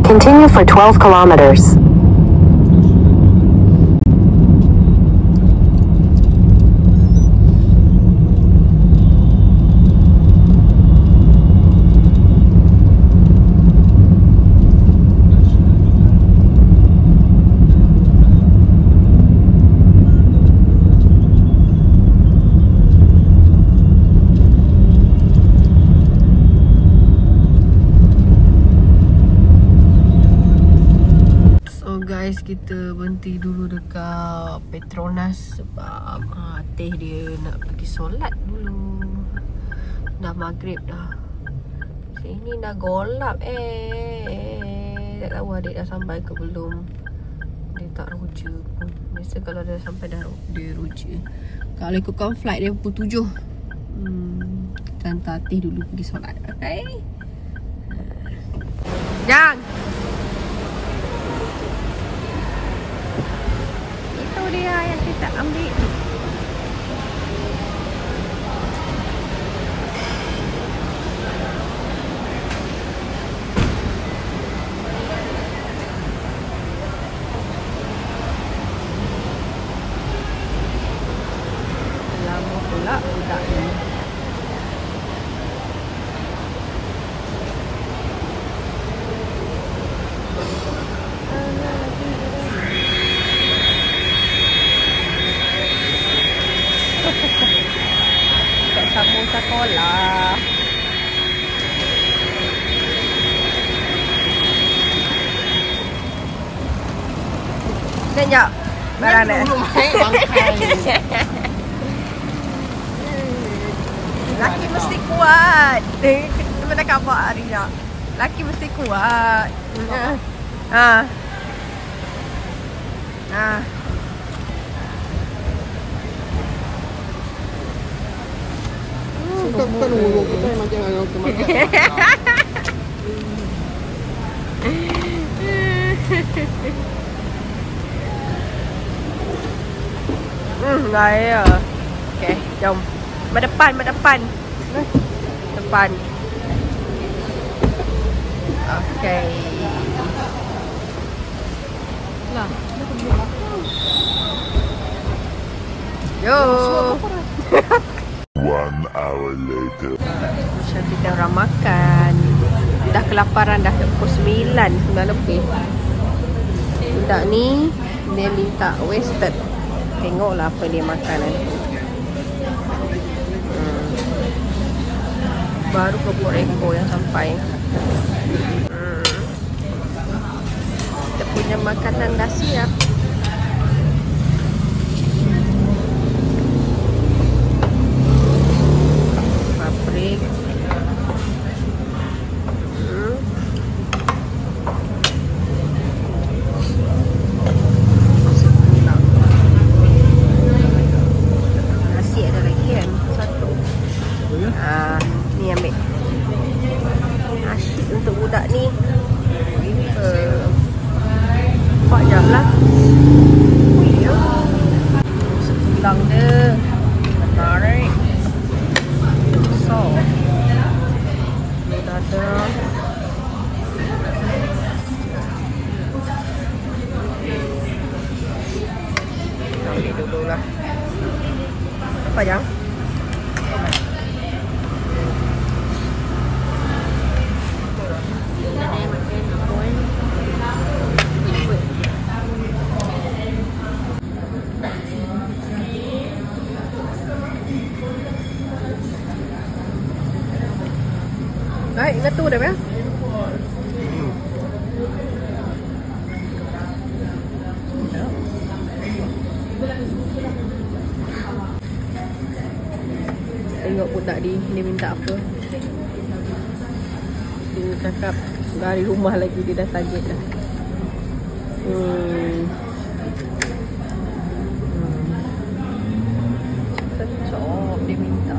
Continue for 12 kilometers. Guys, kita berhenti dulu dekat Petronas sebab teh dia nak pergi solat dulu. Dah maghrib dah. Sini dah golap tak tahu adik dah sampai ke belum. Dia tak ruja pun. Biasa kalau dah sampai dah dia ruja. Kalau ikutkan flight dia pukul 7. Kita hantar teh dulu pergi solat. Okay? Jang! Dia yang kita ambil. Lama pula budak ni. Sambung sekolah. Sekejap. Barang dia. Laki mesti kuat. Mana khabar hari ni? Laki mesti kuat. Bukan urut kita macam orang kemakan. Gaya. Okay, jom. Berdepan. Depan. Okay. Lah. Yo. 1 hour later. Macam kita orang makan. Dah kelaparan dah pukul 9 lebih. Budak ni dia minta wasted. Tengoklah apa dia makan nanti. Baru kepuk ekor yang sampai. Kita punya makanan dah siap. Paprik. Nasi ada lagi kan? Satu. Ni ambil. Asyik untuk budak ni. Nampak jap lah. Sepulang dia. Menarik. So. Dah ada. Ambil dulu lah. Apa yang? Baik, ingat tu dah ya. Tengok budak dia minta apa. Dia cakap dari rumah lagi dia dah target dah. Kecok dia minta.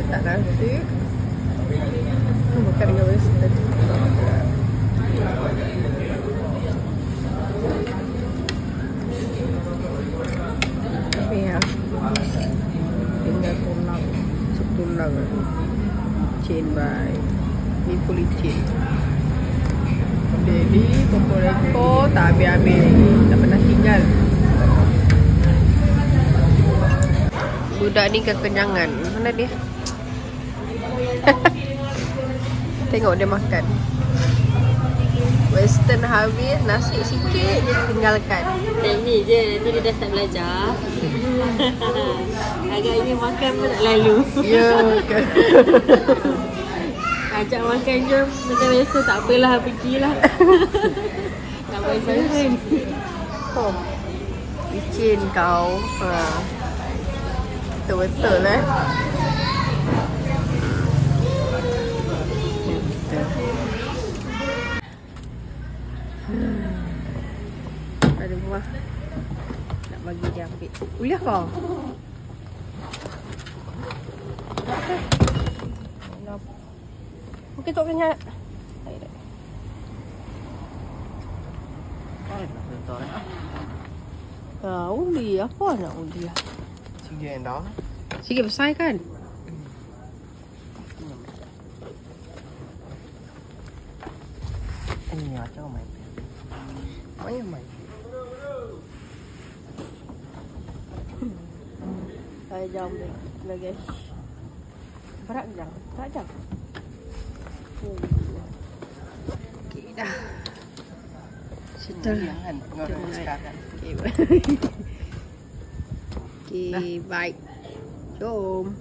Tak nasi. Makan dengan western. Tapi ya. licin bye. Ni pun licin. Jadi Kokoreko tak habis-habis lagi. Tak pernah tinggal. Budak ni kekenyangan. Mana dia? Tengok dia makan. Western habis, nasi sikit je tinggalkan. Ni je, nanti dia dah start belajar. Agaknya makan pun tak lalu. Ya ke? Ajak makan jom. Macam biasa tak apalah, pergilah. Tak payah sangat. Oh, licin kau. Betul-betul Ada buah. Nak bagi dia ambil. Kuliah kau? Mungkin tak kenyat. Undi apa nak undi lah? Sige yang dah. Sikit besar kan? Ini macam main. Main. Saya jam dah guys. Berat jam? Tak jam? Okay dah. Settle. Jangan pengaruh sekarang. Okay, bye. Jom.